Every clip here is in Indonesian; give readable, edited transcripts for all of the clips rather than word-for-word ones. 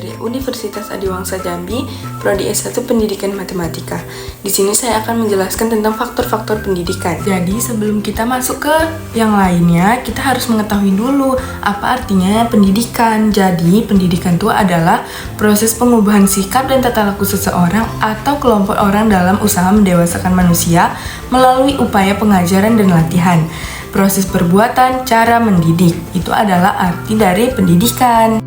dari Universitas Adiwangsa Jambi, Prodi S1 Pendidikan Matematika. Di sini saya akan menjelaskan tentang faktor-faktor pendidikan. Jadi sebelum kita masuk ke yang lainnya, kita harus mengetahui dulu apa artinya pendidikan. Jadi pendidikan itu adalah proses pengubahan sikap dan tata laku seseorang atau kelompok orang dalam usaha mendewasakan manusia melalui upaya pengajaran dan latihan. Proses perbuatan, cara mendidik, itu adalah arti dari pendidikan.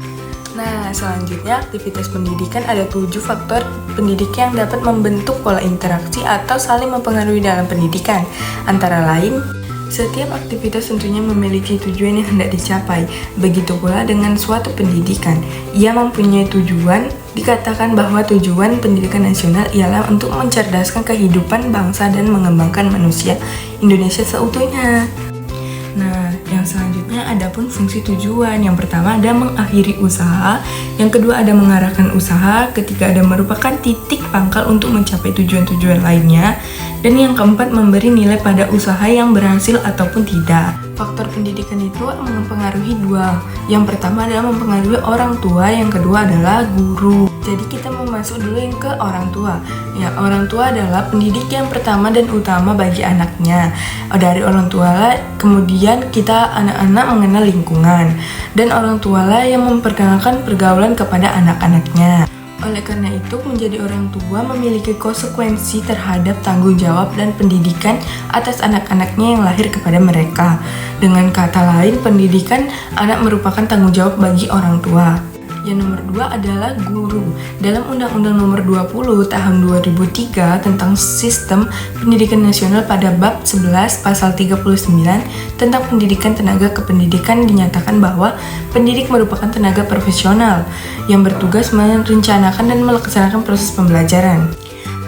Nah, selanjutnya aktivitas pendidikan ada 7 faktor pendidik yang dapat membentuk pola interaksi atau saling mempengaruhi dalam pendidikan. Antara lain, setiap aktivitas tentunya memiliki tujuan yang hendak dicapai. Begitu pula dengan suatu pendidikan. Ia mempunyai tujuan, dikatakan bahwa tujuan pendidikan nasional ialah untuk mencerdaskan kehidupan bangsa dan mengembangkan manusia Indonesia seutuhnya. Nah, yang selanjutnya ada pun fungsi tujuan. Yang pertama ada mengakhiri usaha, yang kedua ada mengarahkan usaha, ketiga ada merupakan titik pangkal untuk mencapai tujuan-tujuan lainnya, dan yang keempat memberi nilai pada usaha yang berhasil ataupun tidak. Faktor pendidikan itu mempengaruhi 2. Yang pertama adalah mempengaruhi orang tua, yang kedua adalah guru. Jadi kita mau masuk dulu yang ke orang tua. Ya, orang tua adalah pendidik yang pertama dan utama bagi anaknya. Dari orang tua lah, kemudian kita anak-anak mengenal lingkungan, dan orang tua lah yang memperkenalkan pergaulan kepada anak-anaknya. Oleh karena itu, menjadi orang tua memiliki konsekuensi terhadap tanggung jawab dan pendidikan atas anak-anaknya yang lahir kepada mereka. Dengan kata lain, pendidikan anak merupakan tanggung jawab bagi orang tua. Yang nomor 2 adalah guru. Dalam Undang-Undang Nomor 20 Tahun 2003 tentang Sistem Pendidikan Nasional pada Bab 11 Pasal 39 tentang Pendidikan Tenaga Kependidikan dinyatakan bahwa pendidik merupakan tenaga profesional yang bertugas merencanakan dan melaksanakan proses pembelajaran,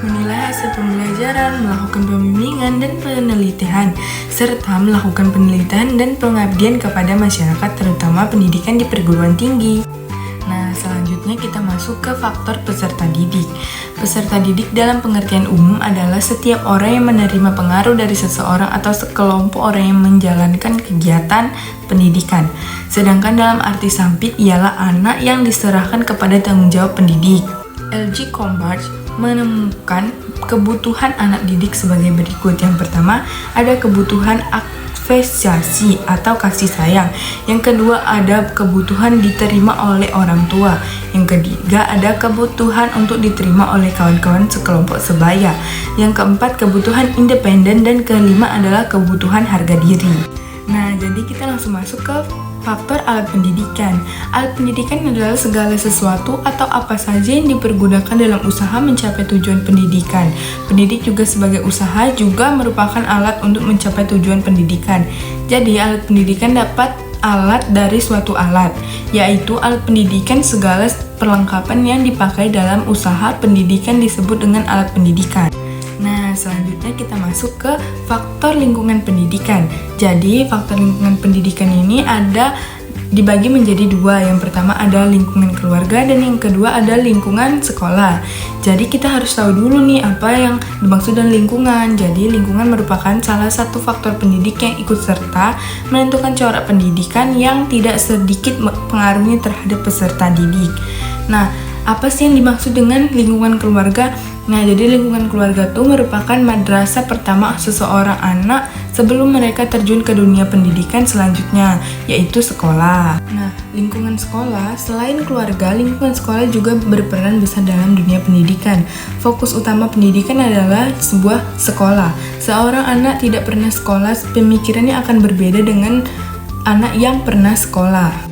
menilai hasil pembelajaran, melakukan pembimbingan dan penelitian, serta melakukan penelitian dan pengabdian kepada masyarakat, terutama pendidikan di perguruan tinggi. Nah, selanjutnya kita masuk ke faktor peserta didik. Peserta didik dalam pengertian umum adalah setiap orang yang menerima pengaruh dari seseorang atau sekelompok orang yang menjalankan kegiatan pendidikan. Sedangkan dalam arti sempit ialah anak yang diserahkan kepada tanggung jawab pendidik. L.G. Combarge menemukan kebutuhan anak didik sebagai berikut. Yang pertama, ada kebutuhan afesiasi atau kasih sayang. Yang kedua ada kebutuhan diterima oleh orang tua. Yang ketiga ada kebutuhan untuk diterima oleh kawan-kawan sekelompok sebaya. Yang keempat kebutuhan independen, dan kelima adalah kebutuhan harga diri. Nah, jadi kita langsung masuk ke faktor alat pendidikan. Alat pendidikan adalah segala sesuatu atau apa saja yang dipergunakan dalam usaha mencapai tujuan pendidikan. Pendidik juga sebagai usaha juga merupakan alat untuk mencapai tujuan pendidikan. Jadi alat pendidikan dapat alat dari suatu alat, yaitu alat pendidikan segala perlengkapan yang dipakai dalam usaha pendidikan disebut dengan alat pendidikan. Nah, selanjutnya kita masuk ke faktor lingkungan pendidikan. Jadi, faktor lingkungan pendidikan ini ada dibagi menjadi 2. Yang pertama ada lingkungan keluarga, dan yang kedua ada lingkungan sekolah. Jadi, kita harus tahu dulu nih apa yang dimaksud dengan lingkungan. Jadi, lingkungan merupakan salah satu faktor pendidik yang ikut serta menentukan corak pendidikan yang tidak sedikit pengaruhnya terhadap peserta didik. Nah, apa sih yang dimaksud dengan lingkungan keluarga? Nah, jadi lingkungan keluarga itu merupakan madrasah pertama seseorang anak sebelum mereka terjun ke dunia pendidikan selanjutnya, yaitu sekolah. Nah, lingkungan sekolah, selain keluarga, lingkungan sekolah juga berperan besar dalam dunia pendidikan. Fokus utama pendidikan adalah sebuah sekolah. Seorang anak tidak pernah sekolah, pemikirannya akan berbeda dengan anak yang pernah sekolah.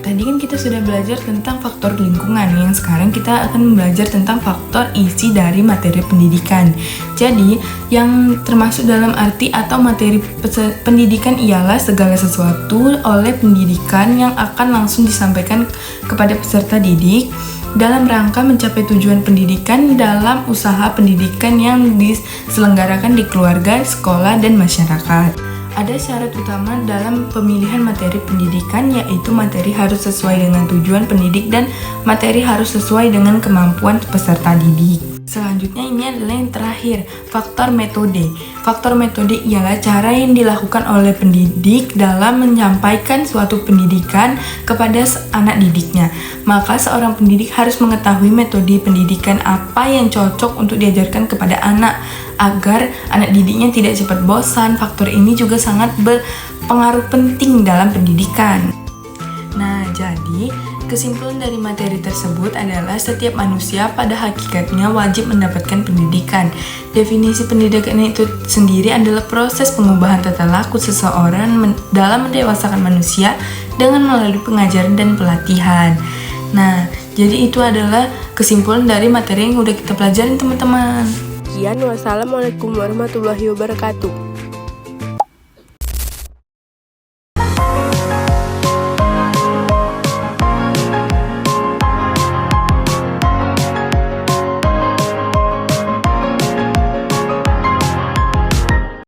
Tadi kan kita sudah belajar tentang faktor lingkungan, yang sekarang kita akan belajar tentang faktor isi dari materi pendidikan. Jadi, yang termasuk dalam arti atau materi pendidikan ialah segala sesuatu oleh pendidikan yang akan langsung disampaikan kepada peserta didik dalam rangka mencapai tujuan pendidikan dalam usaha pendidikan yang diselenggarakan di keluarga, sekolah, dan masyarakat. Ada syarat utama dalam pemilihan materi pendidikan, yaitu materi harus sesuai dengan tujuan pendidik dan materi harus sesuai dengan kemampuan peserta didik. Selanjutnya ini adalah yang terakhir, faktor metode. Faktor metode ialah cara yang dilakukan oleh pendidik dalam menyampaikan suatu pendidikan kepada anak didiknya. Maka seorang pendidik harus mengetahui metode pendidikan apa yang cocok untuk diajarkan kepada anak agar anak didiknya tidak cepat bosan. Faktor ini juga sangat berpengaruh penting dalam pendidikan. Nah, jadi kesimpulan dari materi tersebut adalah setiap manusia pada hakikatnya wajib mendapatkan pendidikan. Definisi pendidikan itu sendiri adalah proses pengubahan tata laku seseorang dalam mendewasakan manusia dengan melalui pengajaran dan pelatihan. Nah, jadi itu adalah kesimpulan dari materi yang udah kita pelajarin teman-teman. Sekian, wassalamualaikum warahmatullahi wabarakatuh.